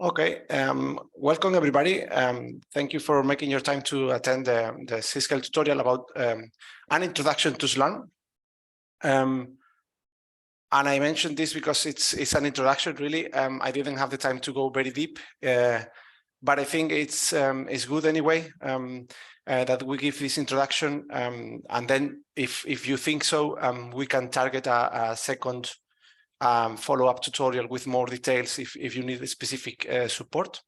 Okay, welcome everybody. Thank you for making your time to attend the Cisco tutorial about an introduction to Slurm. And I mentioned this because it's an introduction, really. I didn't have the time to go very deep, but I think it's good anyway that we give this introduction. And then if you think so, we can target a second follow-up tutorial with more details if you need specific support.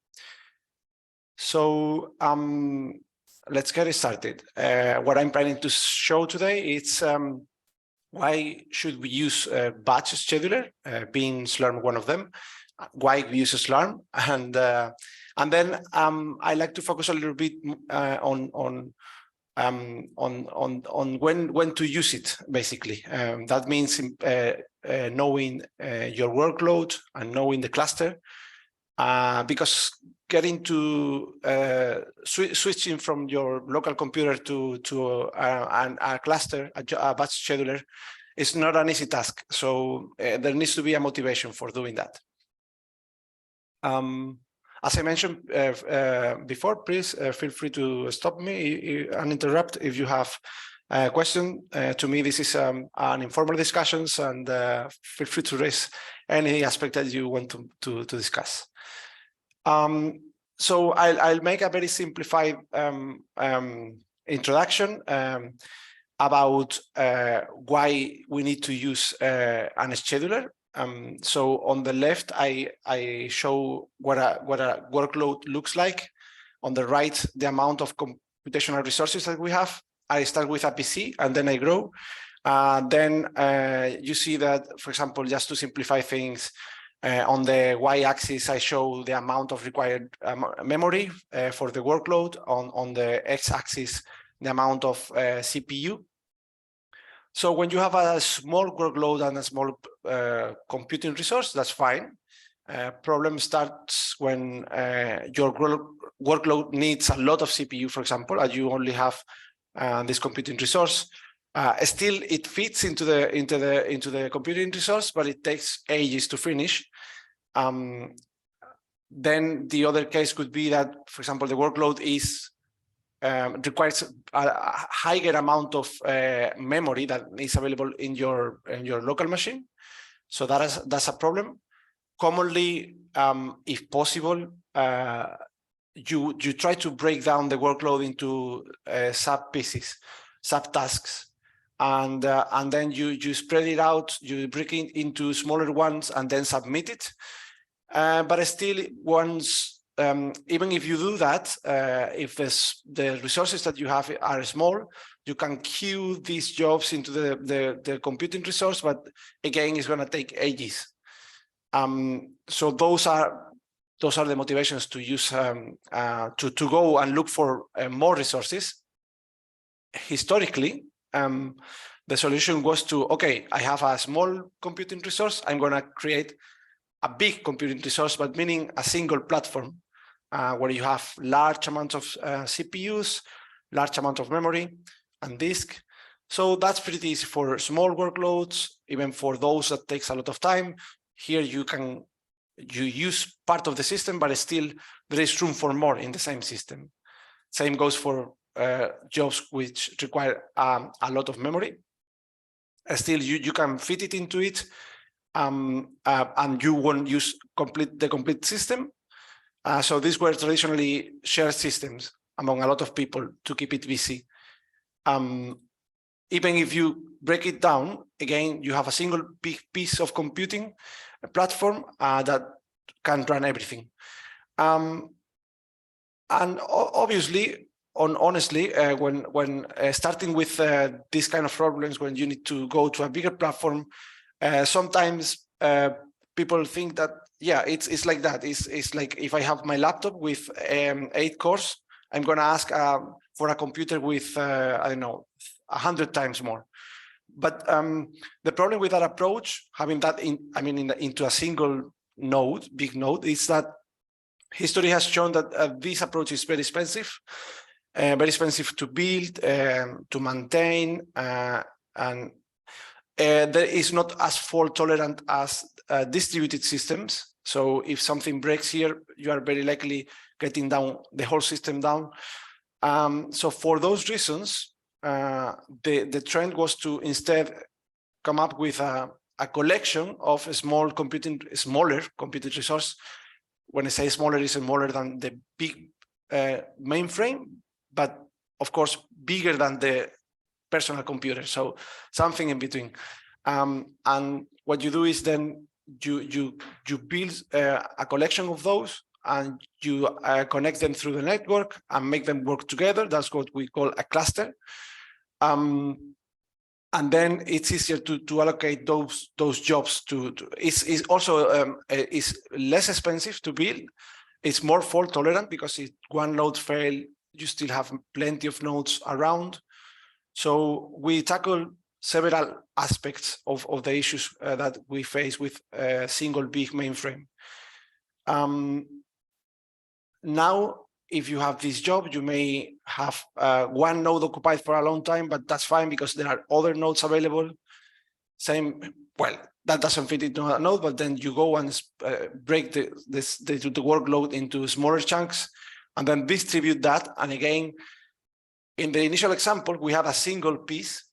So let's get started. What I'm planning to show today is why should we use batch scheduler, being Slurm one of them, why we use Slurm, and then I like to focus a little bit on when to use it, basically. That means knowing your workload and knowing the cluster, because getting to switching from your local computer to a cluster, a batch scheduler, is not an easy task. So there needs to be a motivation for doing that. As I mentioned before, please feel free to stop me and interrupt if you have a question. To me, this is an informal discussions, and feel free to raise any aspect that you want to discuss. So I'll make a very simplified introduction about why we need to use an scheduler. So on the left, I show what a workload looks like. On the right, the amount of computational resources that we have. I start with a PC and then I grow. Then you see that, for example, just to simplify things, on the y-axis, I show the amount of required memory for the workload. On the x-axis, the amount of CPU. So when you have a small workload and a small computing resource, that's fine. Problem starts when your workload needs a lot of CPU, for example, and you only have this computing resource. Still, it fits into the computing resource, but it takes ages to finish. Then the other case could be that, for example, the workload is requires a higher amount of memory that is available in your local machine. So that's a problem. Commonly, if possible, you try to break down the workload into sub pieces, subtasks, and then you spread it out. You break it into smaller ones and then submit it. But still, once even if you do that, if the resources that you have are small, you can queue these jobs into the computing resource, but again, it's going to take ages. So those are the motivations to use to go and look for more resources. Historically, the solution was to, okay, I have a small computing resource, I'm going to create a big computing resource, but meaning a single platform where you have large amounts of CPUs, large amount of memory and disk. So that's pretty easy for small workloads. Even for those that takes a lot of time, here you use part of the system, but still there is room for more in the same system. Same goes for jobs which require a lot of memory. Still, you can fit it into it, and you won't use the complete system. So these were traditionally shared systems among a lot of people to keep it busy. Even if you break it down, again, you have a single big piece of computing platform that can run everything. And obviously, honestly, when starting with these kind of problems, when you need to go to a bigger platform, sometimes people think that, yeah, it's like that. It's like if I have my laptop with 8 cores, I'm going to ask for a computer with, I don't know, 100 times more. But the problem with that approach, having that into a single node, big node, is that history has shown that this approach is very expensive to build, to maintain, and there is not as fault tolerant as distributed systems. So if something breaks here, you are very likely getting down the whole system down. So for those reasons, the trend was to instead come up with a collection of smaller computing resource. When I say smaller, it's smaller than the big mainframe, but of course bigger than the personal computer. So something in between. And what you do is then you build a collection of those, and you connect them through the network and make them work together. That's what we call a cluster. And then it's easier to allocate those jobs to it's also is less expensive to build. It's more fault tolerant because if one node fails, you still have plenty of nodes around. So we tackle several aspects of the issues that we face with a single big mainframe. Now, if you have this job, you may have one node occupied for a long time, but that's fine because there are other nodes available. Well, that doesn't fit into a node, but then you go and break the workload into smaller chunks and then distribute that. And again, in the initial example, we had a single piece.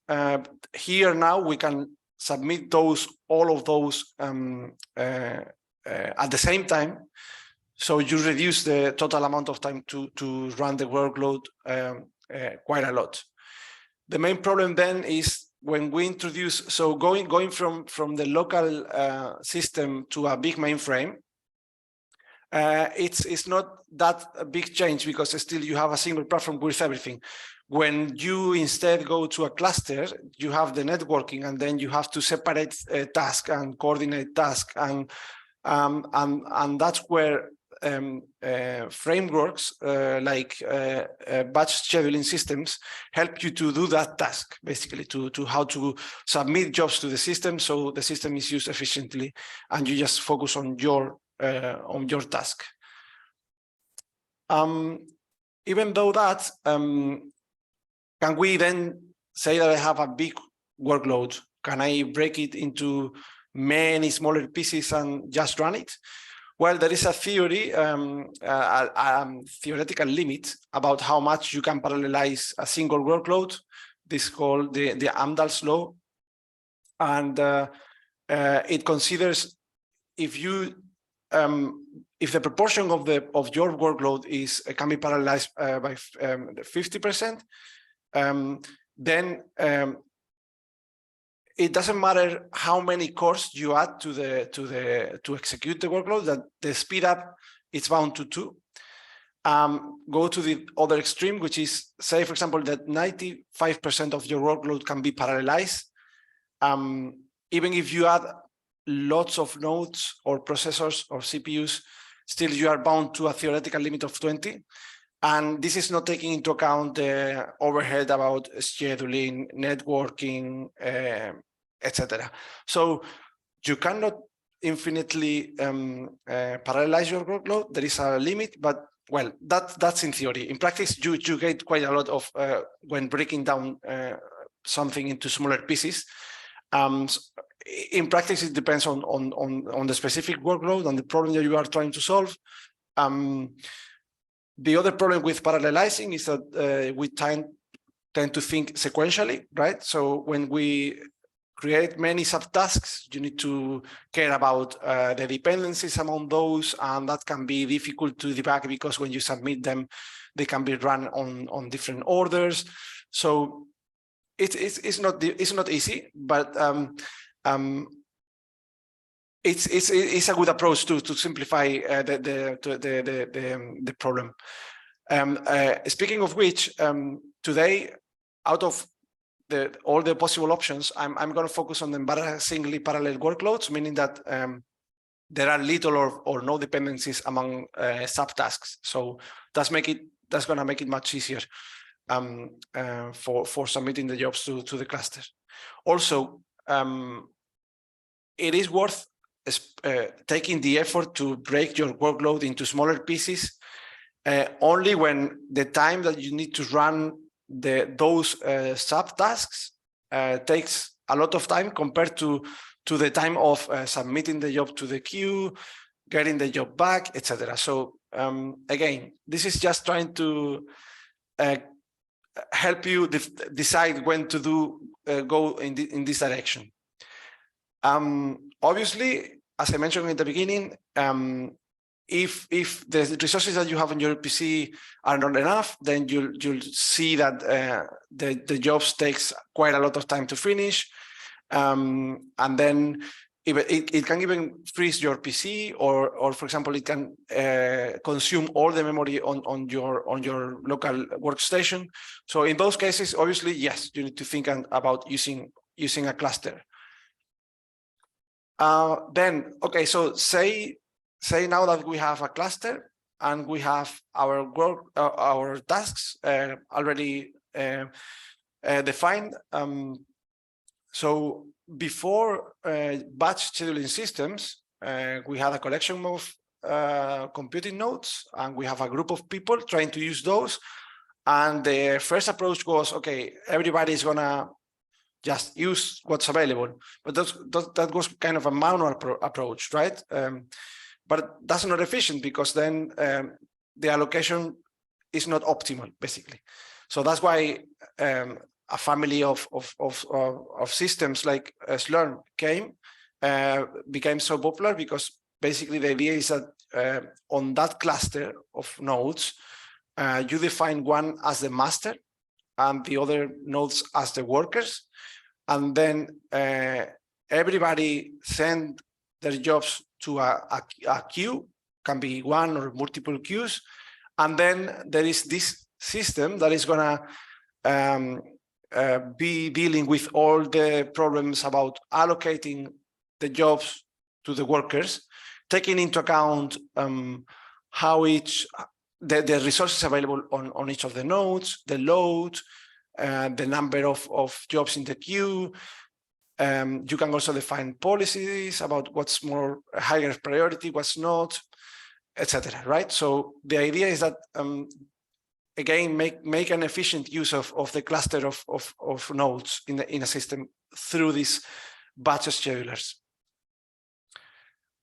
Here now we can submit all of those at the same time. So you reduce the total amount of time to run the workload quite a lot. The main problem then is when we introduce, so going from the local system to a big mainframe, it's not that a big change because still you have a single platform with everything. When you instead go to a cluster, you have the networking, and then you have to separate tasks and coordinate tasks, and that's where frameworks like batch scheduling systems help you to do that task, basically to how to submit jobs to the system so the system is used efficiently and you just focus on your task. Even though that, can we then say that I have a big workload? Can I break it into many smaller pieces and just run it? Well, there is a theory, theoretical limit about how much you can parallelize a single workload. This is called the Amdahl's law, and it considers if the proportion of your workload can be parallelized by 50%, then it doesn't matter how many cores you add to execute the workload, that the speed up is bound to 2. Go to the other extreme, which is, say, for example, that 95% of your workload can be parallelized. Even if you add lots of nodes or processors or CPUs, still you are bound to a theoretical limit of 20. And this is not taking into account the overhead about scheduling, networking, etc. So you cannot infinitely parallelize your workload. There is a limit, but well, that's in theory. In practice, you get quite a lot of when breaking down something into smaller pieces. In practice, it depends on the specific workload and the problem that you are trying to solve. The other problem with parallelizing is that we tend to think sequentially, right? So when we create many subtasks, you need to care about the dependencies among those, and that can be difficult to debug because when you submit them, they can be run on different orders. So it's not easy, but it's a good approach to simplify the problem. Speaking of which, today, out of all the possible options, I'm going to focus on the embarrassingly parallel workloads, meaning that there are little or no dependencies among subtasks. So that's going to make it much easier for submitting the jobs to the cluster. Also, it is worth taking the effort to break your workload into smaller pieces only when the time that you need to run those subtasks takes a lot of time compared to the time of submitting the job to the queue, getting the job back, etc. So again, this is just trying to help you decide when to go in this direction. Obviously, as I mentioned in the beginning, if the resources that you have on your PC are not enough, then you'll see that the jobs takes quite a lot of time to finish, and then it can even freeze your PC, or for example, it can consume all the memory on your local workstation. So in those cases, obviously, yes, you need to think about using a cluster. Then, okay, so say now that we have a cluster and we have our tasks already defined. So before batch scheduling systems, we had a collection of computing nodes, and we have a group of people trying to use those. And the first approach was, okay, everybody is gonna just use what's available, but that was kind of a manual approach, right? But that's not efficient, because then the allocation is not optimal, basically. So that's why a family of systems like Slurm became so popular, because basically the idea is that on that cluster of nodes, you define one as the master and the other nodes as the workers, and then everybody send their jobs to a queue, can be one or multiple queues, and then there is this system that is gonna be dealing with all the problems about allocating the jobs to the workers, taking into account how the resources available on each of the nodes, the load, the number of jobs in the queue. You can also define policies about what's more higher priority, what's not, etc. Right? So the idea is that again, make an efficient use of the cluster of nodes in a system through these batch schedulers.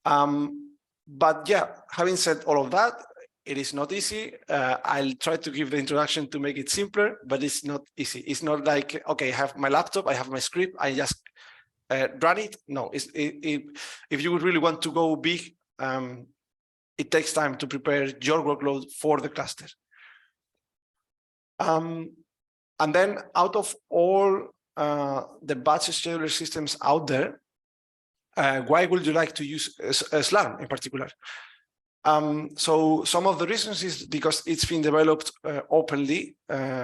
But yeah, having said all of that, it is not easy. I'll try to give the introduction to make it simpler, but it's not easy. It's not like, okay, I have my laptop, I have my script, I just run it. No, if you would really want to go big, it takes time to prepare your workload for the cluster. And then out of all the batch scheduler systems out there, why would you like to use Slurm in particular? So some of the reasons is because it's been developed openly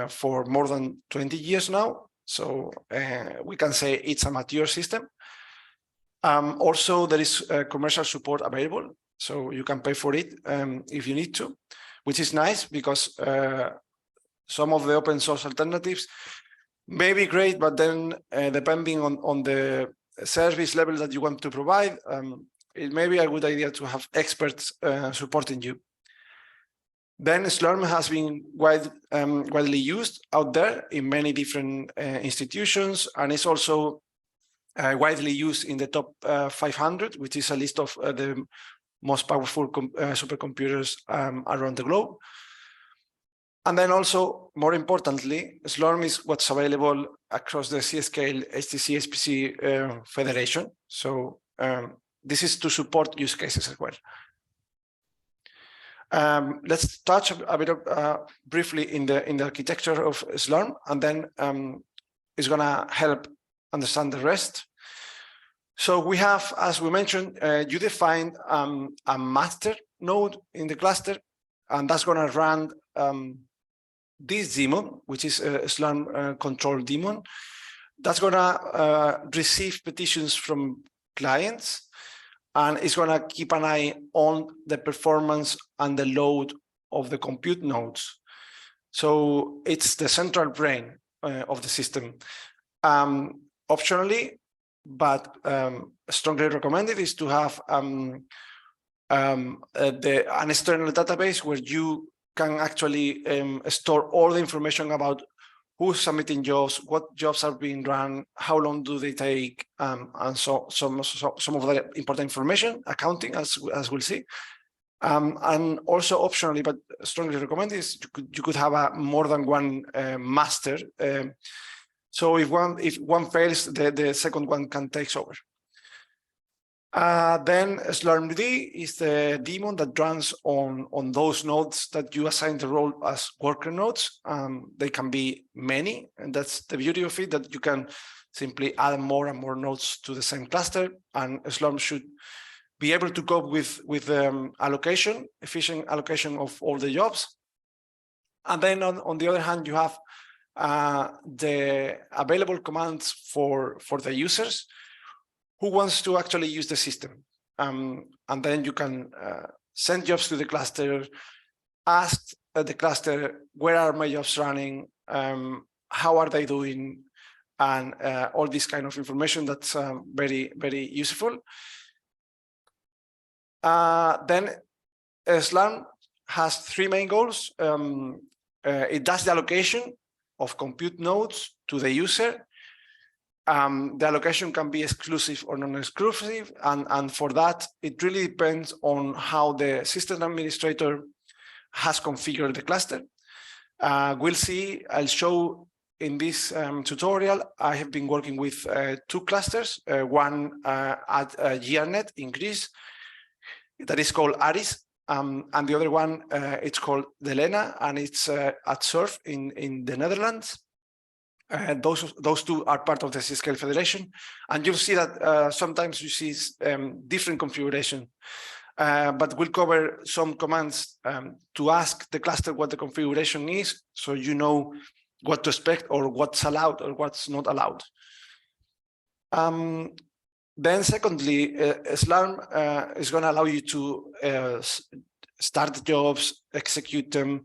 for more than 20 years now. So we can say it's a mature system. Also, there is commercial support available, so you can pay for it if you need to, which is nice, because some of the open source alternatives may be great, but then depending on the service level that you want to provide, it may be a good idea to have experts supporting you. Then Slurm has been widely used out there in many different institutions, and it's also widely used in the top 500, which is a list of the most powerful supercomputers around the globe. And then also, more importantly, Slurm is what's available across the CScale HTC SPC Federation. So this is to support use cases as well. Let's touch a bit briefly in the architecture of Slurm, and then it's going to help understand the rest. So we have, as we mentioned, you defined a master node in the cluster, and that's going to run this daemon, which is a Slurm control daemon. That's going to receive petitions from clients, and it's going to keep an eye on the performance and the load of the compute nodes. So it's the central brain of the system. Optionally, but strongly recommended, is to have an external database where you can actually store all the information about who's submitting jobs, what jobs are being run, how long do they take, and so some of the important information, accounting, as we'll see. And also optionally, but strongly recommend is you could have more than one master. So if one fails, the second one can take over. Then Slurm is the daemon that runs on those nodes that you assign the role as worker nodes. They can be many, and that's the beauty of it, that you can simply add more and more nodes to the same cluster, and Slurm should be able to cope with efficient allocation of all the jobs. And then on the other hand, you have the available commands for the users who wants to actually use the system. And then you can send jobs to the cluster, ask the cluster, where are my jobs running? How are they doing? And all this kind of information that's very, very useful. Then Slurm has three main goals. It does the allocation of compute nodes to the user. The allocation can be exclusive or non-exclusive, and for that, it really depends on how the system administrator has configured the cluster. We'll see, I'll show in this tutorial, I have been working with two clusters, one at GRNet in Greece, that is called Aris, and the other one, it's called Delena, and it's at Surf in the Netherlands. Those two are part of the C-Scale Federation, and you'll see that sometimes you see different configuration, but we'll cover some commands to ask the cluster what the configuration is, so you know what to expect or what's allowed or what's not allowed. Then secondly, Slurm is going to allow you to start the jobs, execute them,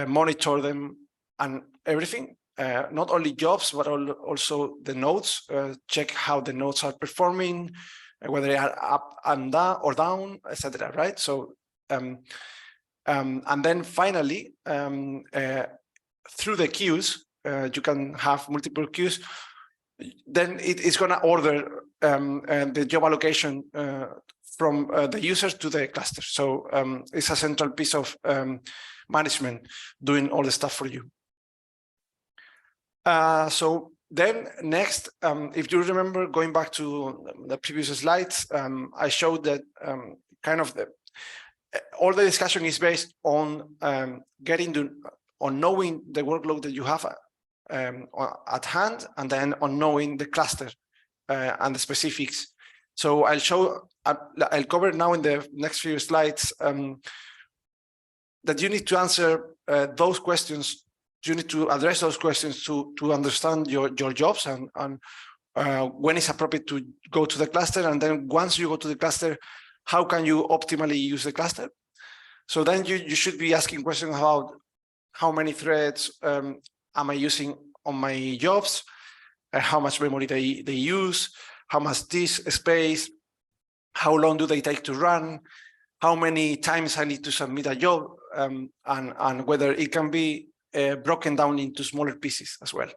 monitor them, and everything. Not only jobs, but also the nodes, check how the nodes are performing, whether they are up and down or down, etc. Right? So, and then finally, through the queues, you can have multiple queues. Then it's going to order the job allocation from the users to the cluster. So it's a central piece of management doing all the stuff for you. So then next, if you remember, going back to the previous slides, I showed that kind of all the discussion is based on on knowing the workload that you have at hand, and then on knowing the cluster and the specifics. So I'll cover now in the next few slides that you need to answer those questions. You need to address those questions to understand your jobs and when it's appropriate to go to the cluster. And then once you go to the cluster, how can you optimally use the cluster? So then you should be asking questions about how many threads am I using on my jobs, how much memory they use, how much disk space, how long do they take to run, how many times I need to submit a job, and whether it can be broken down into smaller pieces as well.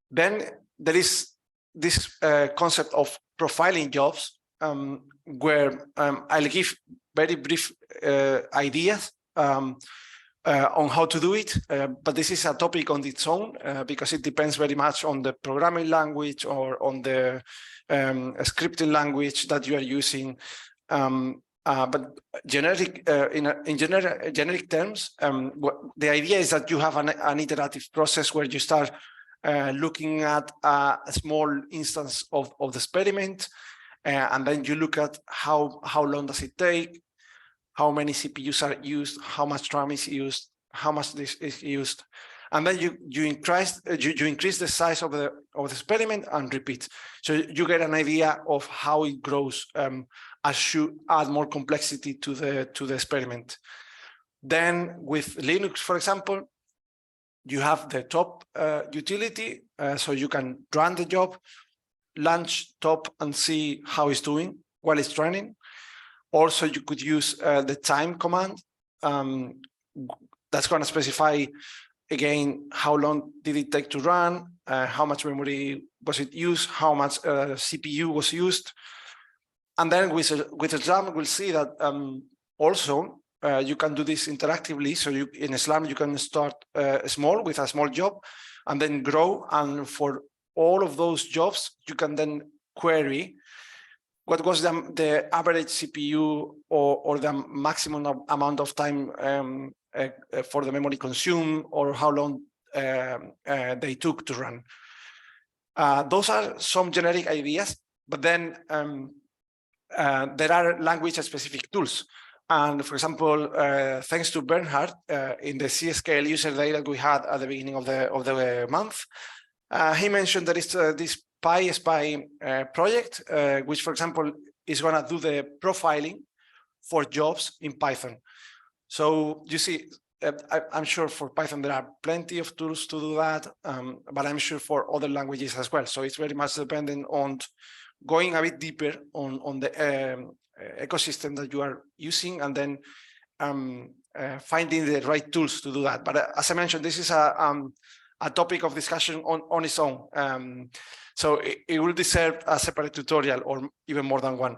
Then there is this concept of profiling jobs, where I'll give very brief ideas on how to do it, but this is a topic on its own because it depends very much on the programming language or on the scripting language that you are using. But generic, in generic terms, the idea is that you have an iterative process where you start looking at a small instance of the experiment, and then you look at how long does it take, how many CPUs are used, how much RAM is used, how much this is used, and then you increase the size of the experiment and repeat. So you get an idea of how it grows as you add more complexity to the experiment. Then with Linux, for example, you have the top utility, so you can run the job, launch top, and see how it's doing while it's running. Also, you could use the time command. That's going to specify, again, how long did it take to run, how much memory was it used, how much CPU was used. And then with Slurm, we'll see that also you can do this interactively. So in Slurm, you can start small with a small job and then grow. And for all of those jobs, you can then query what was the average CPU or the maximum amount of time for the memory consumed, or how long they took to run. Those are some generic ideas, but then there are language-specific tools. And for example, thanks to Bernhard, in the CScale user day that we had at the beginning of the month, he mentioned there is this PySpy project, which, for example, is going to do the profiling for jobs in Python. So you see, I'm sure for Python there are plenty of tools to do that, but I'm sure for other languages as well. So it's very much dependent on going a bit deeper on the ecosystem that you are using, and then finding the right tools to do that. But as I mentioned, this is a topic of discussion on its own. So it will deserve a separate tutorial, or even more than one.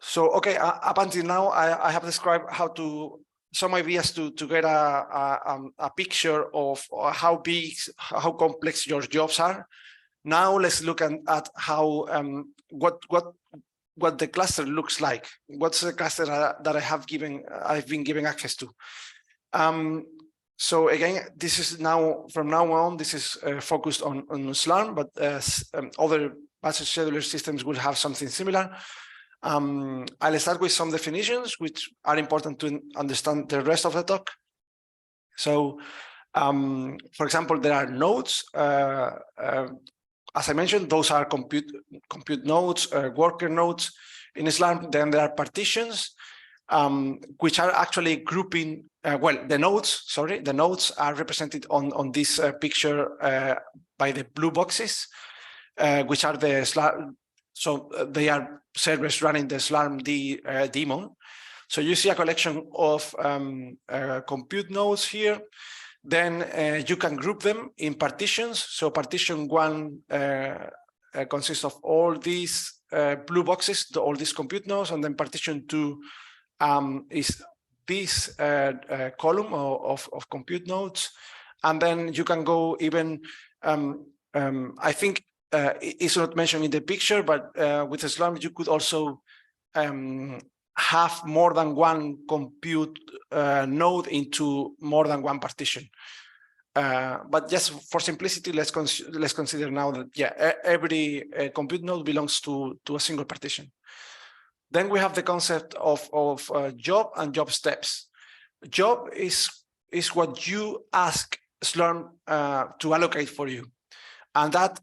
So, okay, up until now, I have described some ideas to get a picture of how big, how complex your jobs are. Now let's look at how what the cluster looks like. What's the cluster that I've been given access to? So again, this is now, from now on, this is focused on Slurm, but other batch scheduler systems will have something similar. I'll start with some definitions, which are important to understand the rest of the talk. So, for example, there are nodes. As I mentioned, those are compute nodes, worker nodes in Slurm. Then there are partitions, which are actually grouping. The nodes are represented on this picture by the blue boxes, which are the Slurm. So they are servers running the Slurm daemon. So you see a collection of compute nodes here. Then you can group them in partitions. So partition 1 consists of all these blue boxes, all these compute nodes, and then partition 2 is this column of compute nodes. And then you can go even, I think it's not mentioned in the picture, but with Slurm, you could also have more than one compute node into more than one partition. But just for simplicity, let's consider now that every compute node belongs to a single partition. Then we have the concept of job and job steps. Job is what you ask Slurm to allocate for you, and that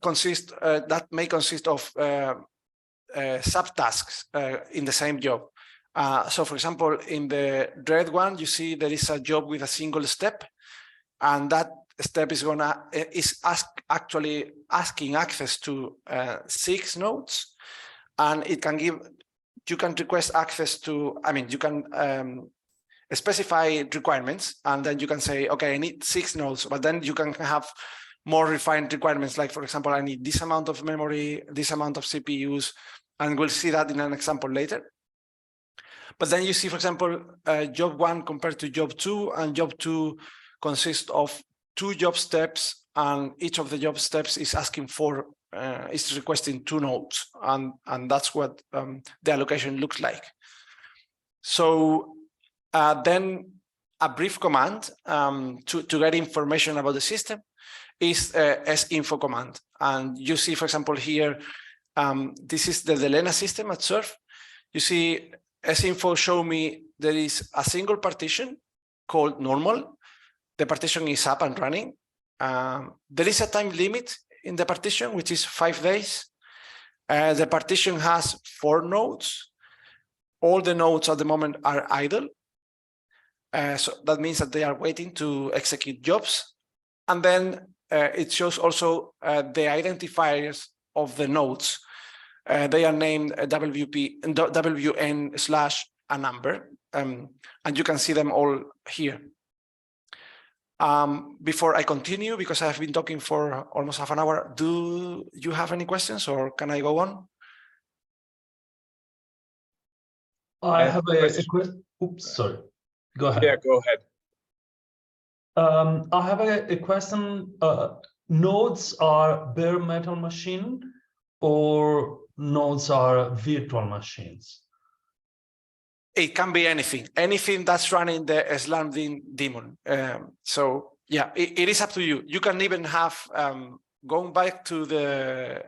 may consist of subtasks in the same job. So, for example, in the red one, you see there is a job with a single step, and that step is actually asking access to 6 nodes, and it can give. You can request access to. I mean, you can specify requirements, and then you can say, okay, I need 6 nodes, but then you can have more refined requirements, like, for example, I need this amount of memory, this amount of CPUs, and we'll see that in an example later. But then you see, for example, job 1 compared to job 2, and job 2 consists of 2 job steps, and each of the job steps is asking for, is requesting 2 nodes, and that's what the allocation looks like. So then a brief command to get information about the system is sinfo command. And you see, for example, here, this is the Delena system at Surf. You see, sinfo show me there is a single partition called normal. The partition is up and running. There is a time limit in the partition, which is 5 days. The partition has 4 nodes. All the nodes at the moment are idle. So that means that they are waiting to execute jobs. And then it shows also the identifiers of the nodes. They are named WN/a number. and you can see them all here. Before I continue, because I've been talking for almost half an hour, do you have any questions or can I go on? I have a question. Oops, sorry. Go ahead. Yeah, go ahead. I have a question. Nodes are bare metal machine or nodes are virtual machines? It can be anything that's running the Slurm daemon. So yeah, it is up to you. You can even have, going back to the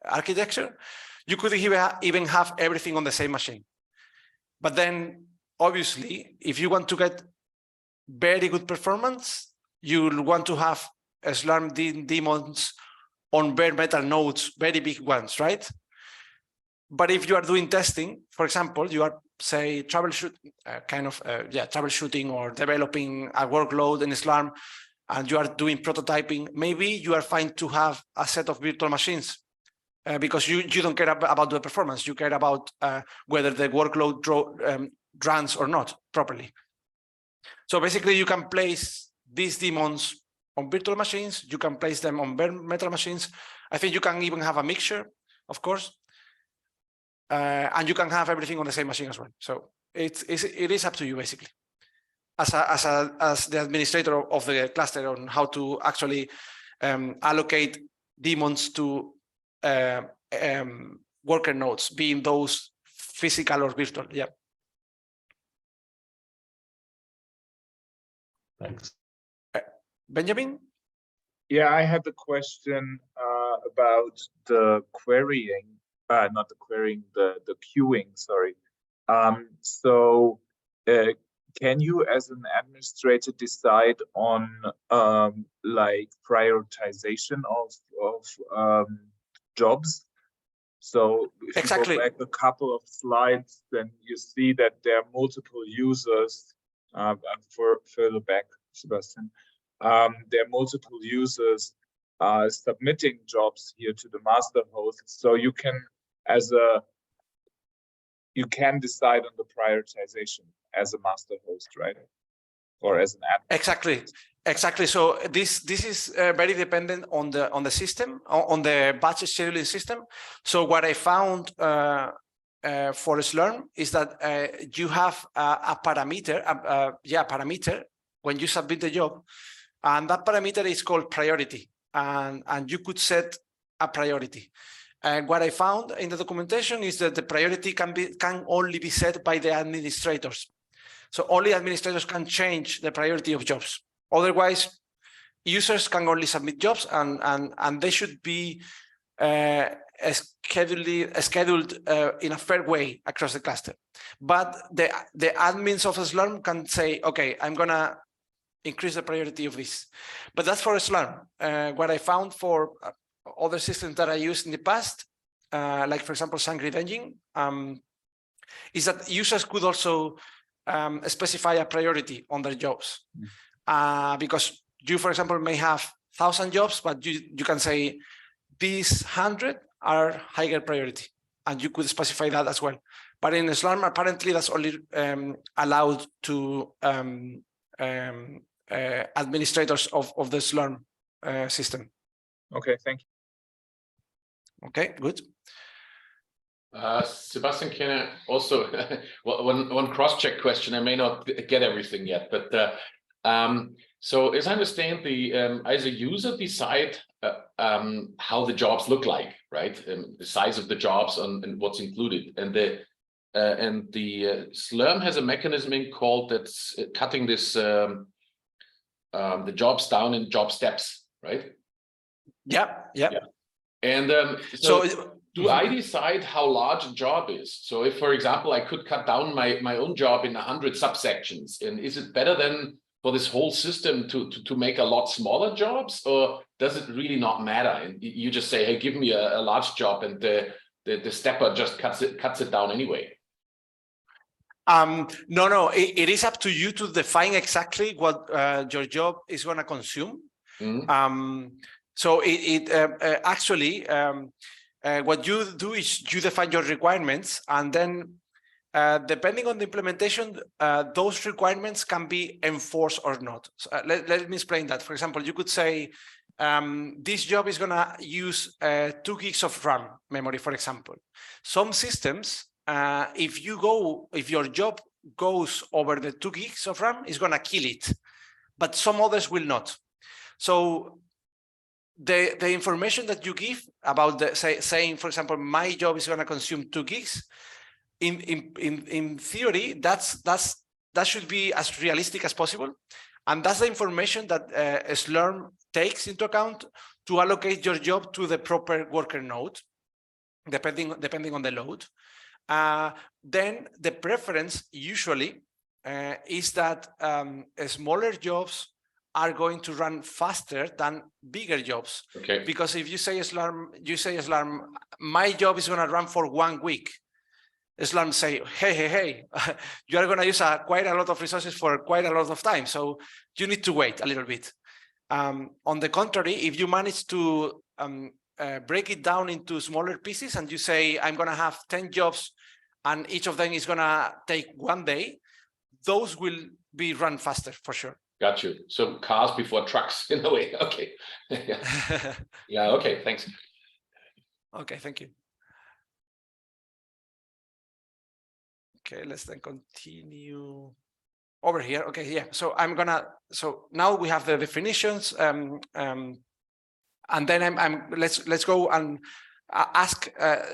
architecture, you could even have everything on the same machine. But then obviously, if you want to get very good performance, you'll want to have Slurm daemons on bare metal nodes, very big ones, right? But if you are doing testing, for example, you are, say, troubleshooting or developing a workload in Slurm, and you are doing prototyping, maybe you are fine to have a set of virtual machines because you don't care about the performance. You care about whether the workload runs or not properly. So basically, you can place these daemons on virtual machines. You can place them on bare metal machines. I think you can even have a mixture, of course. And you can have everything on the same machine as well. So it is up to you, basically, as the administrator of the cluster, on how to actually allocate daemons to worker nodes, being those physical or virtual. Yeah. Thanks. Benjamin? Yeah, I had the question about the querying. Not the querying, the queuing, sorry. So can you as an administrator decide on like prioritization of jobs? So if you go back a couple of slides, then you see that there are multiple users. Further back, Sebastian, there are multiple users submitting jobs here to the master host. So you can decide on the prioritization as a master host, right? Or as an admin. Exactly. So this is very dependent on the system, on the batch scheduling system. So what I found for Slurm is that you have a parameter, parameter when you submit the job, and that parameter is called priority, and you could set a priority. And what I found in the documentation is that the priority can only be set by the administrators. So only administrators can change the priority of jobs. Otherwise, users can only submit jobs, and they should be scheduled in a fair way across the cluster. But the admins of Slurm can say, okay, I'm gonna increase the priority of this. But that's for Slurm. What I found for other systems that I used in the past, like for example, SunGrid Engine, is that users could also specify a priority on their jobs. Because you, for example, may have 1,000 jobs, but you can say these 100 are higher priority, and you could specify that as well. But in Slurm, apparently that's only allowed to administrators of the Slurm system. Okay, thank you. Okay, good. Sebastian, can I also one cross-check question? I may not get everything yet, but so as I understand, as a user decide how the jobs look like, right? The size of the jobs and what's included, and the Slurm has a mechanism called that's cutting this the jobs down in job steps, right? Yeah. And so do I decide how large a job is? So if, for example, I could cut down my own job in 100 subsections, and is it better than for this whole system to make a lot smaller jobs, or does it really not matter? And you just say, hey, give me a large job, and the stepper just cuts it down anyway. No, it is up to you to define exactly what your job is going to consume. So actually, what you do is you define your requirements, and then depending on the implementation, those requirements can be enforced or not. So, let me explain that. For example, you could say, this job is going to use 2 gigs of RAM memory, for example. Some systems, if your job goes over the 2 gigs of RAM, it's going to kill it, but some others will not. So the information that you give about saying, for example, my job is going to consume 2 gigs, in theory, that should be as realistic as possible. And that's the information that Slurm takes into account to allocate your job to the proper worker node, depending on the load. Then the preference usually is that smaller jobs are going to run faster than bigger jobs. Okay. Because if you say Slurm, my job is going to run for 1 week. Slurm say, hey, you are going to use quite a lot of resources for quite a lot of time, so you need to wait a little bit. On the contrary, if you manage to break it down into smaller pieces and you say, I'm going to have 10 jobs and each of them is going to take 1 day, those will be run faster for sure. Got you. So cars before trucks in a way. Okay. Yeah. Okay. Thanks. Okay. Thank you. Okay, let's then continue over here. Okay, yeah. So now we have the definitions, and then let's go and ask.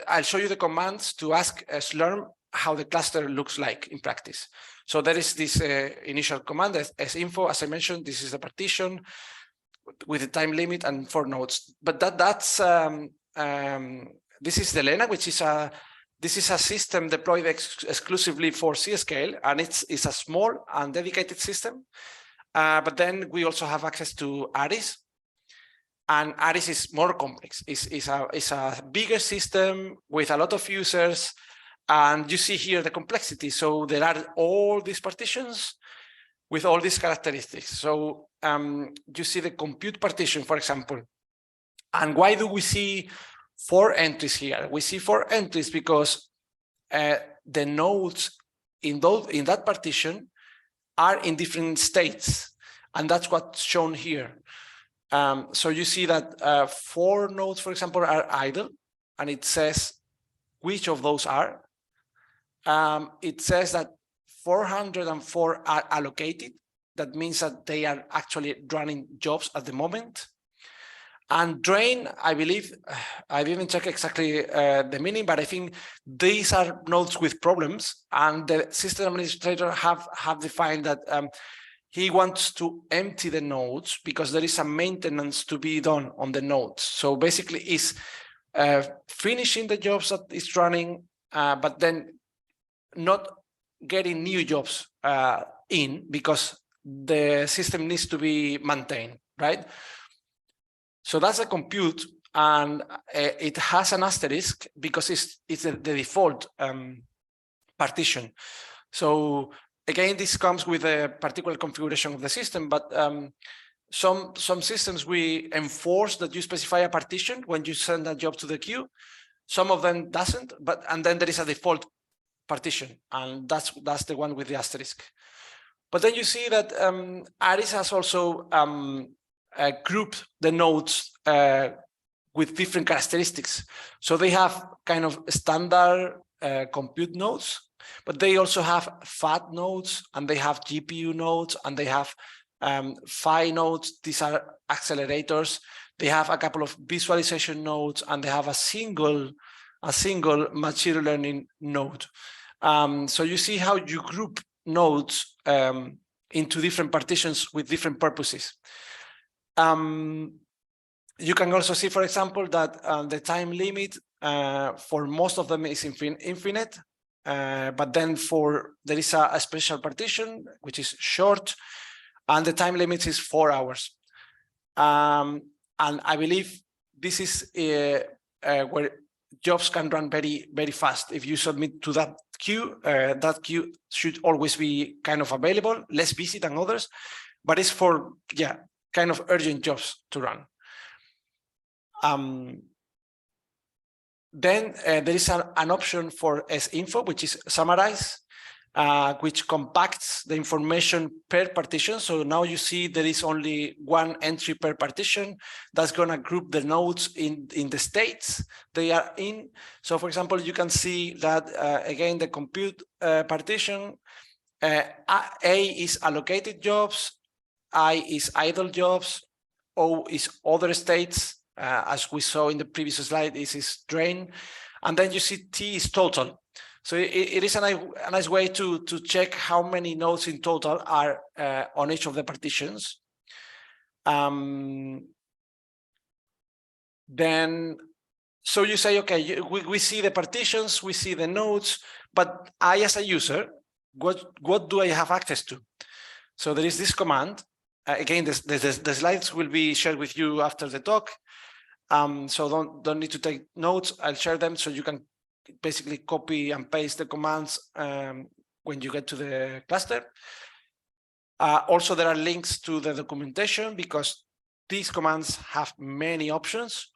I'll show you the commands to ask Slurm how the cluster looks like in practice. So there is this initial command as info, as I mentioned. This is the partition with the time limit and 4 nodes. But this is the Lena, which is this is a system deployed exclusively for CScale, and it's a small and dedicated system. But then we also have access to Aris, and Aris is more complex. It's a bigger system with a lot of users, and you see here the complexity. So there are all these partitions with all these characteristics. So you see the compute partition, for example. And why do we see 4 entries here? We see 4 entries because the nodes in that partition are in different states, and that's what's shown here. So you see that 4 nodes, for example, are idle, and it says which of those are. It says that 404 are allocated. That means that they are actually running jobs at the moment. And drain, I believe, I didn't check exactly the meaning, but I think these are nodes with problems, and the system administrator have defined that he wants to empty the nodes because there is some maintenance to be done on the nodes. So basically, it's finishing the jobs that it's running, but then not getting new jobs in because the system needs to be maintained, right? So that's a compute, and it has an asterisk because it's the default partition. So again, this comes with a particular configuration of the system, but some systems we enforce that you specify a partition when you send a job to the queue. Some of them doesn't, and then there is a default partition, and that's the one with the asterisk. But then you see that Aris has also grouped the nodes with different characteristics. So they have kind of standard compute nodes, but they also have FAT nodes, and they have GPU nodes, and they have PHY nodes. These are accelerators. They have a couple of visualization nodes, and they have a single machine learning node. So you see how you group nodes into different partitions with different purposes. You can also see, for example, that the time limit for most of them is infinite, but then there is a special partition which is short, and the time limit is 4 hours. And I believe this is where jobs can run very, very fast. If you submit to that queue should always be kind of available, less busy than others, but it's for, yeah, kind of urgent jobs to run. Then there is an option for sinfo, which is summarize, which compacts the information per partition. So now you see there is only one entry per partition. That's going to group the nodes in the states they are in. So for example, you can see that again, the compute partition, A is allocated jobs, I is idle jobs, O is other states. As we saw in the previous slide, this is drain. And then you see T is total. So it is a nice way to check how many nodes in total are on each of the partitions. Then, so you say, okay, we see the partitions, we see the nodes, but I as a user, what do I have access to? So there is this command. Again, the slides will be shared with you after the talk. So don't need to take notes. I'll share them so you can basically copy and paste the commands when you get to the cluster. Also, there are links to the documentation because these commands have many options.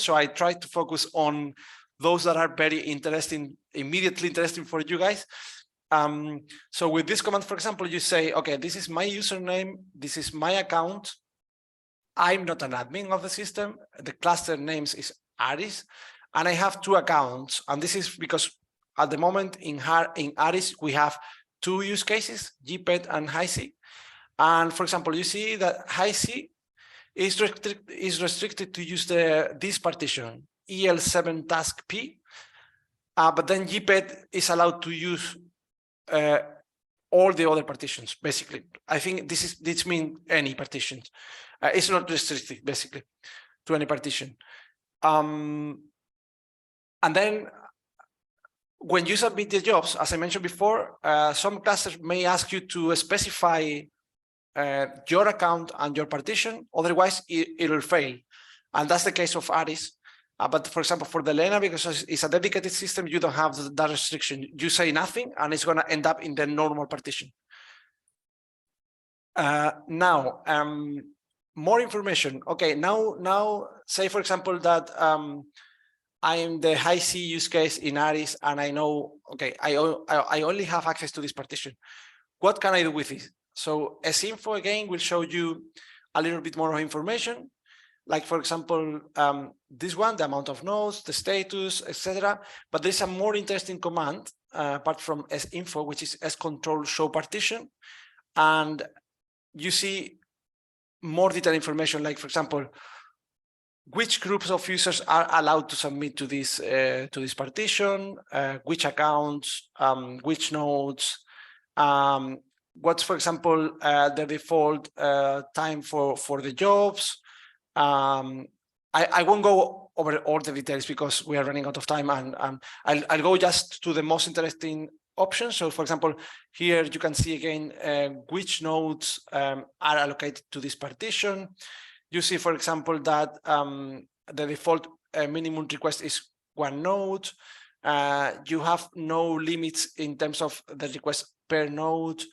So I try to focus on those that are very interesting, immediately interesting for you guys. So with this command, for example, you say, okay, this is my username, this is my account. I'm not an admin of the system. The cluster names is Aris, and I have two accounts. And this is because at the moment in Aris, we have two use cases, GPET and HiC. And for example, you see that HiC is restricted to use this partition, EL7 task P, but then GPET is allowed to use all the other partitions, basically. I think this means any partitions. It's not restricted, basically, to any partition. And then when you submit the jobs, as I mentioned before, some clusters may ask you to specify your account and your partition, otherwise it'll fail. And that's the case of Aris. But for example, for the Lena, because it's a dedicated system, you don't have that restriction. You say nothing, and it's going to end up in the normal partition. Now, more information. Okay, now say, for example, that I am the HiC use case in Aris, and I know, okay, I only have access to this partition. What can I do with this? So sinfo, again, will show you a little bit more information. Like, for example, this one, the amount of nodes, the status, etc. But there's a more interesting command, apart from sinfo, which is scontrol show partition. And you see more detailed information, like, for example, which groups of users are allowed to submit to this partition, which accounts, which nodes, what's, for example, the default time for the jobs. I won't go over all the details because we are running out of time, and I'll go just to the most interesting options. So, for example, here you can see again which nodes are allocated to this partition. You see, for example, that the default minimum request is one node. You have no limits in terms of the request per node.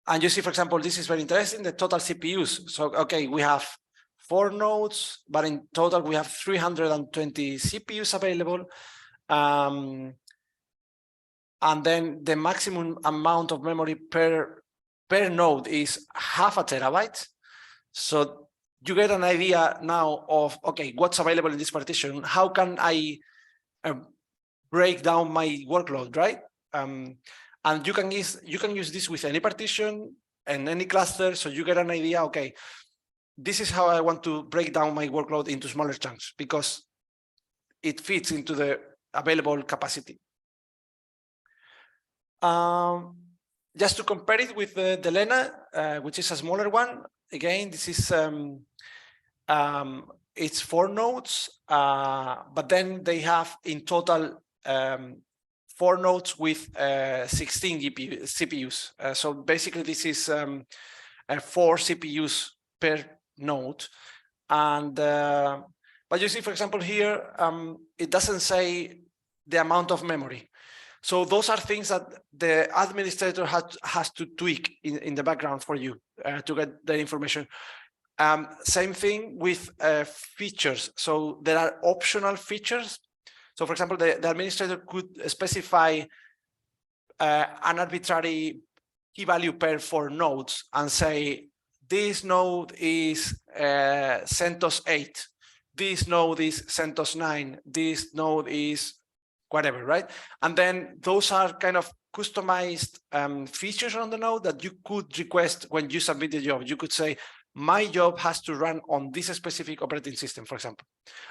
And you see, for example, this is very interesting, the total CPUs. So, okay, we have 4 nodes, but in total we have 320 CPUs available. And then the maximum amount of memory per node is 0.5 terabytes. So you get an idea now of, okay, what's available in this partition? How can I break down my workload, right? And you can use this with any partition and any cluster, so you get an idea, okay, this is how I want to break down my workload into smaller chunks because it fits into the available capacity. Just to compare it with the Lena, which is a smaller one, again, this is it's 4 nodes, but then they have in total 4 nodes with 16 CPUs. So basically, this is 4 CPUs per node. And but you see, for example, here it doesn't say the amount of memory. So those are things that the administrator has to tweak in the background for you to get the information. Same thing with features. So there are optional features. So for example, the administrator could specify an arbitrary key value pair for nodes and say, this node is CentOS 8, this node is CentOS 9, this node is whatever, right? And then those are kind of customized features on the node that you could request when you submit the job. You could say, my job has to run on this specific operating system, for example.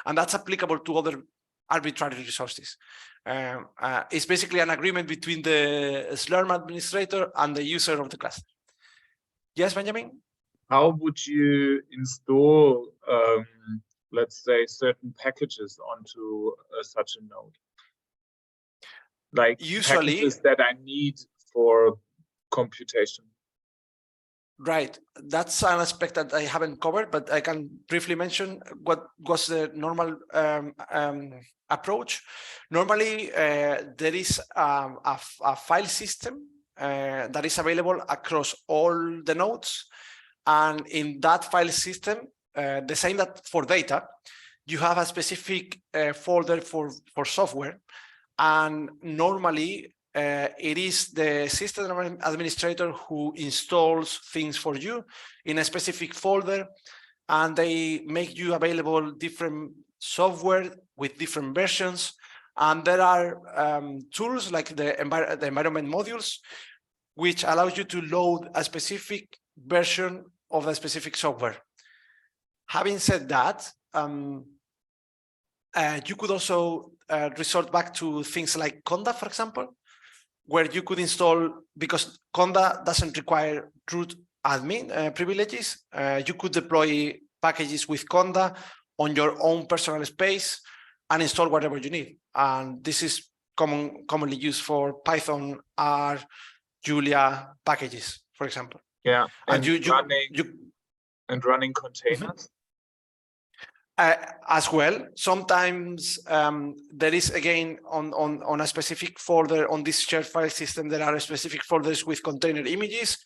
And that's applicable to other arbitrary resources. It's basically an agreement between the Slurm administrator and the user of the cluster. Yes, Benjamin? How would you install, let's say, certain packages onto such a node? Like usually packages that I need for computation. Right, that's an aspect that I haven't covered, but I can briefly mention what was the normal approach. Normally, there is a file system that is available across all the nodes. And in that file system, the same that for data, you have a specific folder for software. And normally, it is the system administrator who installs things for you in a specific folder, and they make you available different software with different versions. And there are tools like the environment modules, which allows you to load a specific version of a specific software. Having said that, you could also resort back to things like Conda, for example, where you could install, because Conda doesn't require root admin privileges, you could deploy packages with Conda on your own personal space and install whatever you need. And this is commonly used for Python, R, Julia packages, for example. Yeah, and running containers. As well, sometimes there is, again, on a specific folder on this shared file system, there are specific folders with container images.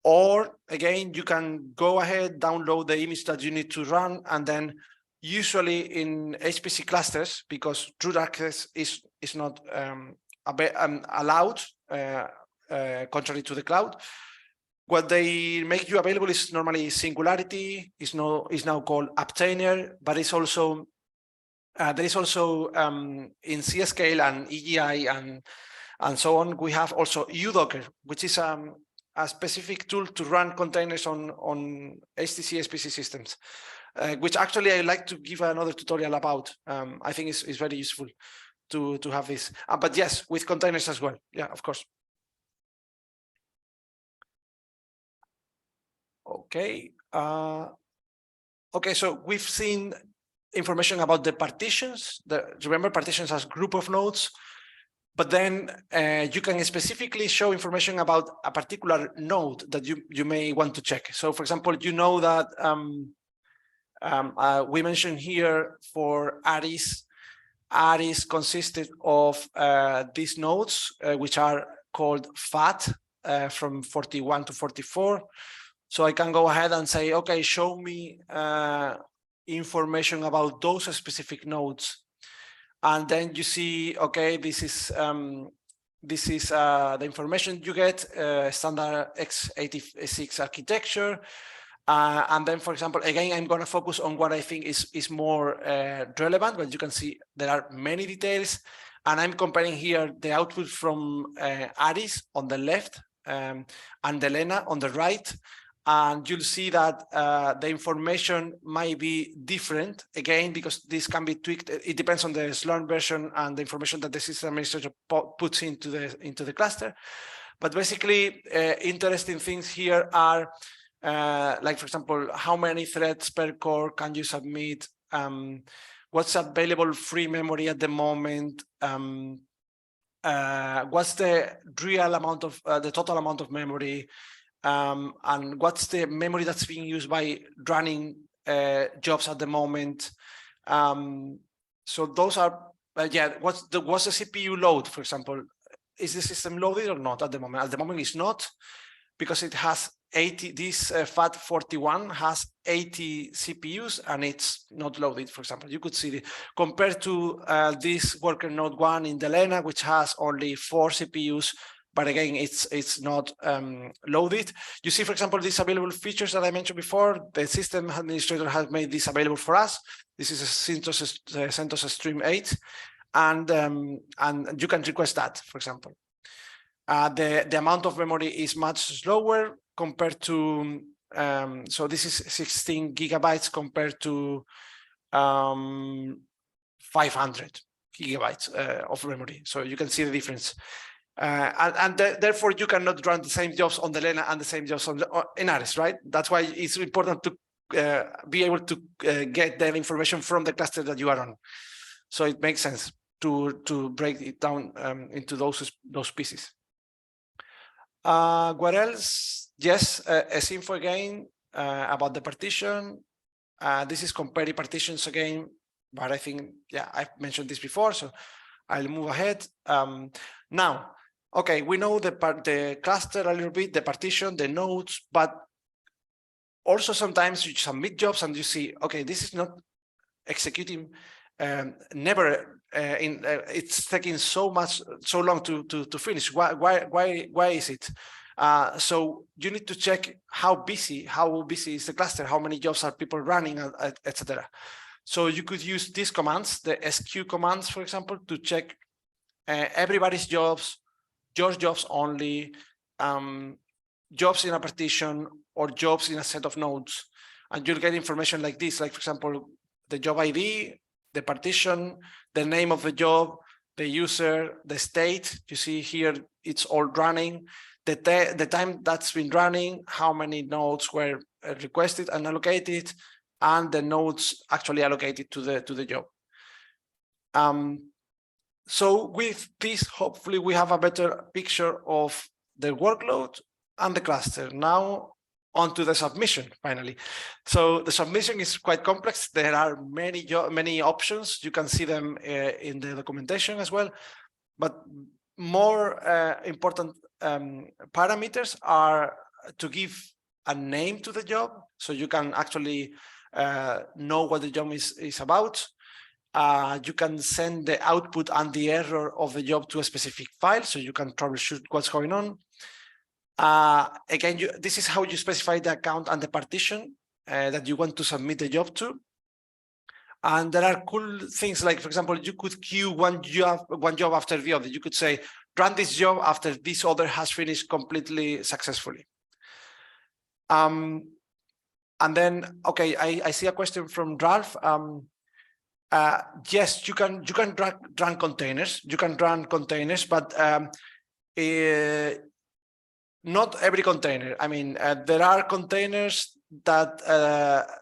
Or again, you can go ahead, download the image that you need to run, and then usually in HPC clusters, because root access is not allowed, contrary to the cloud, what they make you available is normally Singularity, is now called Obtainer, but it's also there is also in CScale and EGI and so on, we have also uDocker, which is a specific tool to run containers on HTC HPC systems, which actually I like to give another tutorial about. I think it's very useful to have this. But yes, with containers as well. Yeah, of course. Okay. Okay, so we've seen information about the partitions. Remember, partitions as group of nodes, but then you can specifically show information about a particular node that you may want to check. So, for example, you know that we mentioned here for Aris consisted of these nodes, which are called FAT from 41 to 44. So I can go ahead and say, okay, show me information about those specific nodes. And then you see, okay, this is the information you get, standard x86 architecture. And then, for example, again, I'm going to focus on what I think is more relevant, but you can see there are many details. And I'm comparing here the output from Aris on the left and Elena on the right. And you'll see that the information might be different, again, because this can be tweaked. It depends on the Slurm version and the information that the system administrator puts into the cluster. But basically, interesting things here are, like, for example, how many threads per core can you submit? What's available free memory at the moment? What's the real amount of, the total amount of memory? And what's the memory that's being used by running jobs at the moment? So those are, yeah, what's the CPU load, for example? Is the system loaded or not at the moment? At the moment, it's not, because it has this FAT41 has 80 CPUs and it's not loaded, for example. You could see compared to this worker node 1 in the Lena, which has only 4 CPUs, but again, it's not loaded. You see, for example, these available features that I mentioned before. The system administrator has made this available for us. This is a CentOS Stream 8, and you can request that, for example. The amount of memory is much slower compared to, so this is 16 gigabytes compared to 500 gigabytes of memory. So you can see the difference. Therefore, you cannot run the same jobs on the Lena and the same jobs on in Ares, right? That's why it's important to be able to get the information from the cluster that you are on. So it makes sense to break it down into those pieces. What else? Yes, as info again about the partition. This is comparing partitions again, but I think, yeah, I've mentioned this before, so I'll move ahead. Now, okay, we know the cluster a little bit, the partition, the nodes, but also sometimes you submit jobs and you see, okay, this is not executing, it's taking so long to finish. Why is it? So you need to check how busy is the cluster, how many jobs are people running, etc. So you could use these commands, the SQ commands, for example, to check everybody's jobs, your jobs only, jobs in a partition, or jobs in a set of nodes. And you'll get information like this, like, for example, the job ID, the partition, the name of the job, the user, the state. You see here, it's all running, the time that's been running, how many nodes were requested and allocated, and the nodes actually allocated to the job. So with this, hopefully we have a better picture of the workload and the cluster. Now onto the submission, finally. So the submission is quite complex. There are many options. You can see them in the documentation as well. But more important parameters are to give a name to the job, so you can actually know what the job is about. You can send the output and the error of the job to a specific file, so you can troubleshoot what's going on. Again, this is how you specify the account and the partition that you want to submit the job to. And there are cool things like, for example, you could queue one job after the other. You could say, run this job after this other has finished completely successfully. And then, okay, I see a question from Ralph. Yes, you can run containers. You can run containers, but not every container. I mean, there are containers that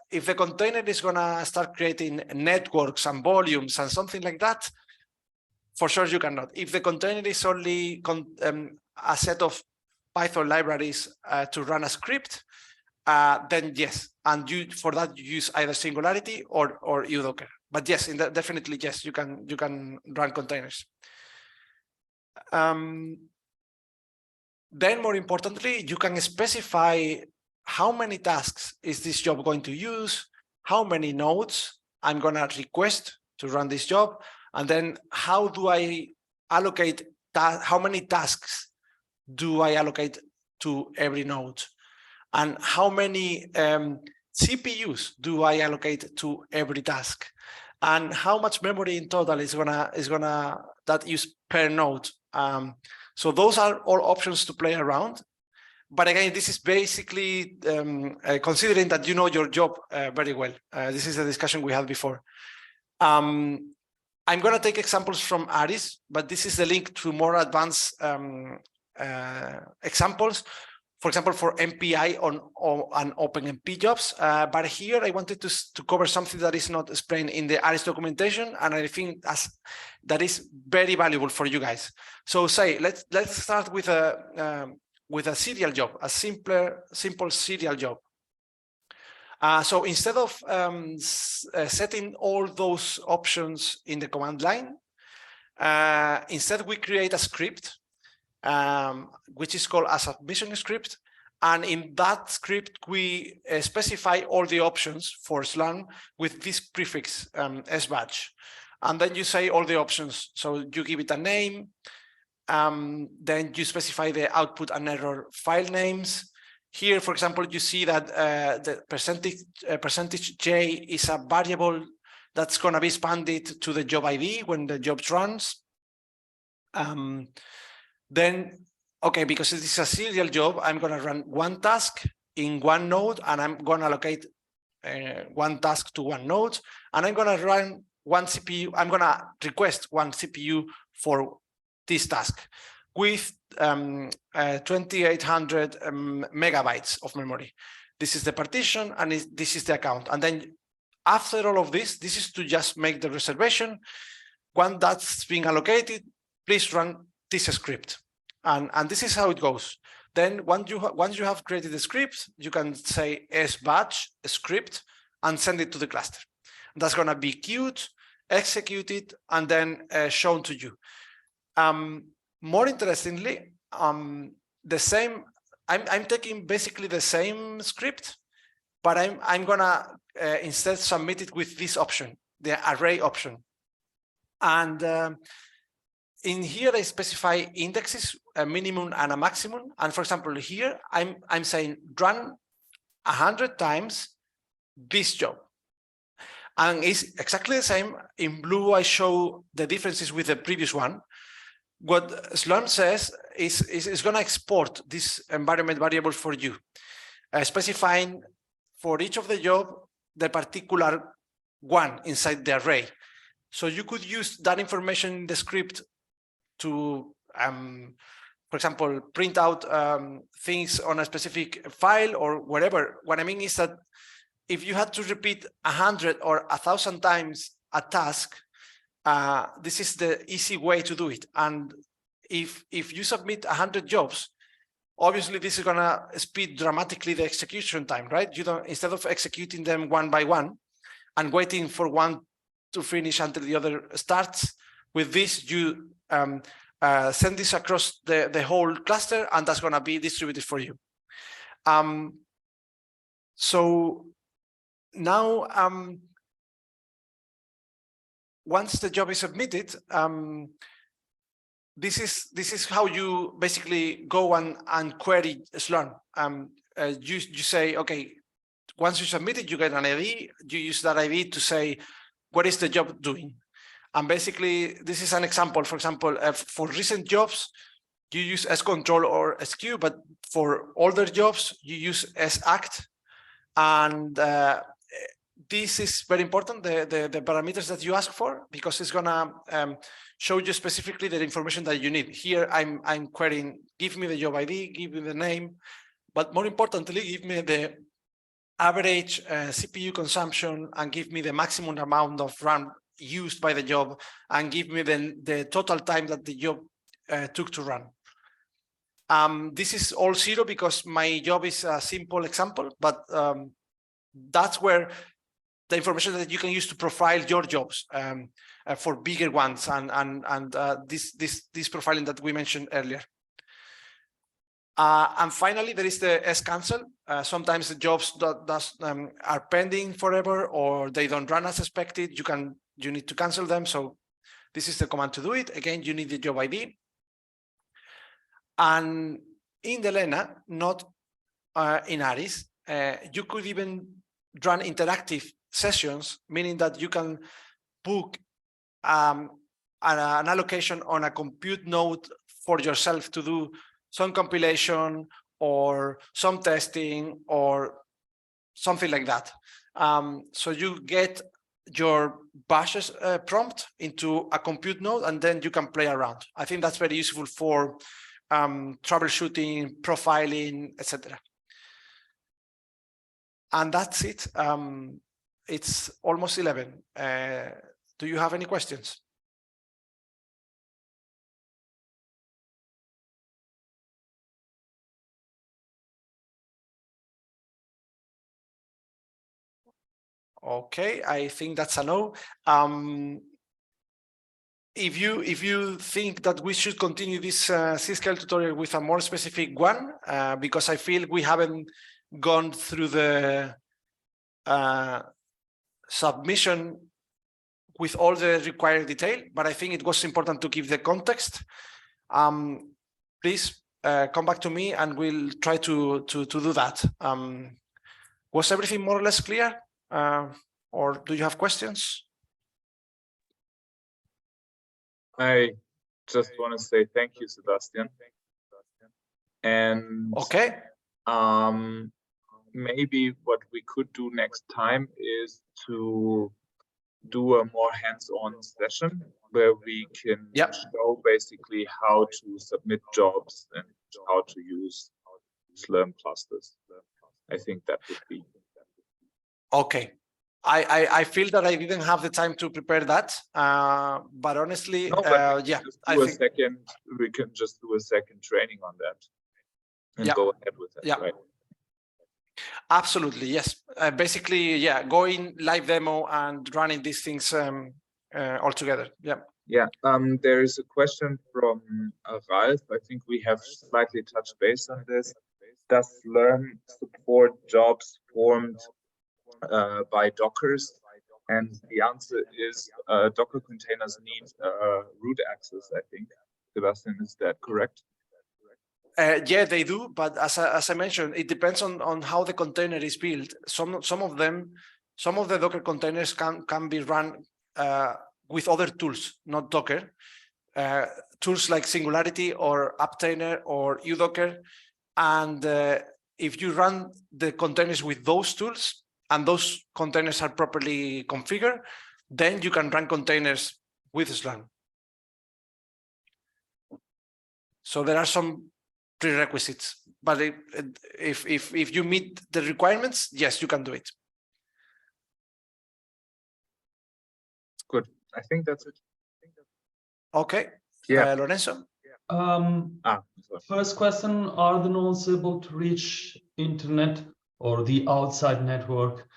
if the container is gonna start creating networks and volumes and something like that, for sure you cannot. If the container is only a set of Python libraries to run a script, then yes, and for that you use either Singularity or Docker. But yes, definitely yes, you can run containers. Then, more importantly, you can specify how many tasks is this job going to use, how many nodes I'm going to request to run this job, and then how do I allocate how many tasks do I allocate to every node, and how many CPUs do I allocate to every task, and how much memory in total is gonna that use per node. So those are all options to play around. But again, this is basically considering that you know your job very well. This is a discussion we had before. I'm going to take examples from Aris, but this is the link to more advanced examples. For example, for MPI on OpenMP jobs. But here I wanted to cover something that is not explained in the Aris documentation, and I think that is very valuable for you guys. So let's start with a serial job, a simple serial job. So instead of setting all those options in the command line, instead we create a script which is called a submission script, And in that script, we specify all the options for Slurm with this prefix sbatch. And then you say all the options. So you give it a name. Then you specify the output and error file names. Here, for example, you see that the percentage J is a variable that's going to be expanded to the job ID when the job runs. Then, okay, because it is a serial job, I'm going to run one task in one node, and I'm going to allocate one task to one node, and I'm going to run one CPU. I'm going to request one CPU for this task with 2,800 megabytes of memory. This is the partition, and this is the account. And then after all of this, this is to just make the reservation. When that's being allocated, please run this script. And this is how it goes. Then once you have created the script, you can say sbatch script and send it to the cluster. That's going to be queued, executed, and then shown to you. More interestingly, the same. I'm taking basically the same script, but I'm gonna instead submit it with this option, the array option. And in here, I specify indexes, a minimum and a maximum. And for example, here I'm saying run 100 times this job. And it's exactly the same. In blue, I show the differences with the previous one. What Slurm says is going to export this environment variable for you, specifying for each of the job the particular one inside the array. So you could use that information in the script to, for example, print out things on a specific file or whatever. What I mean is that if you had to repeat 100 or 1,000 times a task, this is the easy way to do it. And if you submit 100 jobs, obviously this is going to speed dramatically the execution time, right? You don't, instead of executing them one by one and waiting for one to finish until the other starts, with this you send this across the whole cluster, and that's going to be distributed for you. So now, once the job is submitted, this is how you basically go and query Slurm. You say, okay, once you submit it, you get an ID. You use that ID to say, what is the job doing? And basically, this is an example. For example, for recent jobs, you use scontrol or skew, but for older jobs, you use sact. And this is very important, the parameters that you ask for, because it's gonna show you specifically the information that you need. Here, I'm querying, give me the job ID, give me the name, but more importantly, give me the average CPU consumption, and give me the maximum amount of RAM used by the job, and give me the total time that the job took to run. This is all 0 because my job is a simple example, but that's where the information that you can use to profile your jobs for bigger ones, and this profiling that we mentioned earlier. And finally, there is the scancel. Sometimes the jobs are pending forever, or they don't run as expected. You need to cancel them. So this is the command to do it. Again, you need the job ID. And in the Lena, not in Aris, you could even run interactive sessions, meaning that you can book an allocation on a compute node for yourself to do some compilation or some testing or something like that. So you get your bash prompt into a compute node, and then you can play around. I think that's very useful for troubleshooting, profiling, etc. And that's it. It's almost 11. Do you have any questions? Okay, I think that's a no. if you think that we should continue this C-scale tutorial with a more specific one, because I feel we haven't gone through the submission with all the required detail, but I think it was important to give the context. Please come back to me and we'll try to do that. Was everything more or less clear? Or do you have questions? I just want to say thank you, Sebastian. And okay. Maybe what we could do next time is to do a more hands-on session where we can show basically how to submit jobs and how to use Slurm clusters. I think that would be okay. I feel that I didn't have the time to prepare that, but honestly, yeah, I think we can just do a second training on that and go ahead with it. Yeah, right? Absolutely, yes. Basically, yeah, going live demo and running these things all together. Yeah. Yeah. There is a question from Ralph. I think we have slightly touched base on this. Does Slurm support jobs formed by Dockers? And the answer is Docker containers need root access, I think. Sebastian, is that correct? Yeah, they do, but as I mentioned, it depends on how the container is built. Some of the Docker containers can be run with other tools, not Docker. Tools like Singularity or Uptainer or uDocker. And if you run the containers with those tools and those containers are properly configured, then you can run containers with Slurm. So there are some prerequisites, but if you meet the requirements, yes, you can do it. Good. I think that's it. Okay. Yeah. Lorenzo? First question, are the nodes able to reach internet or the outside network,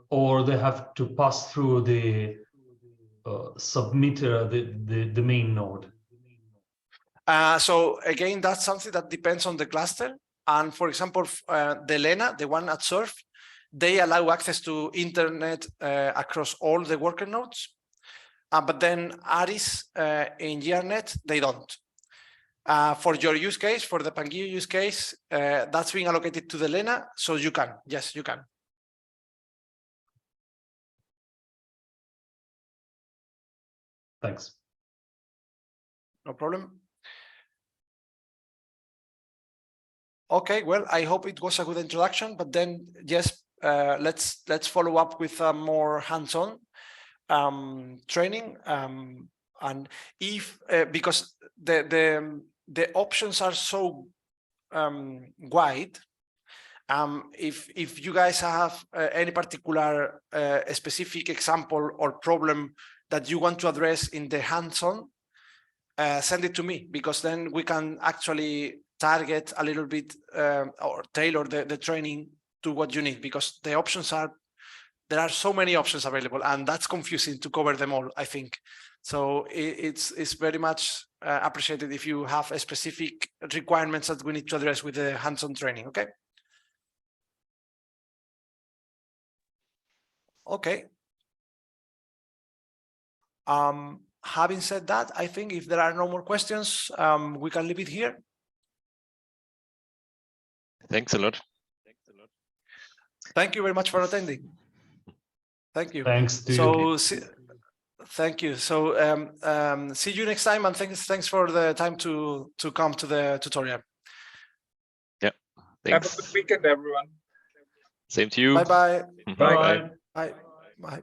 or they have to pass through the submitter, the main node? So again, that's something that depends on the cluster. And for example, the Lena, the one at Surf, they allow access to internet across all the worker nodes. But then Aris in GRNet, they don't. For your use case, for the Pangeo use case, that's being allocated to the Lena, so you can. Yes, you can. Thanks. No problem. Okay, well, I hope it was a good introduction, but then yes, let's follow up with a more hands-on training. And if because the options are so wide, if you guys have any particular specific example or problem that you want to address in the hands-on, send it to me, because then we can actually target a little bit or tailor the training to what you need, because the options there are so many options available, and that's confusing to cover them all, I think. So it's very much appreciated if you have a specific requirements that we need to address with the hands-on training. Okay. Okay. Having said that, I think if there are no more questions, we can leave it here. Thanks a lot. Thank you very much for attending. Thank you. Thanks to you. Thank you. So see you next time, and thanks for the time to come to the tutorial. Yeah. Thanks. Have a good weekend, everyone. Same to you. Bye-bye. Bye. Bye. Bye.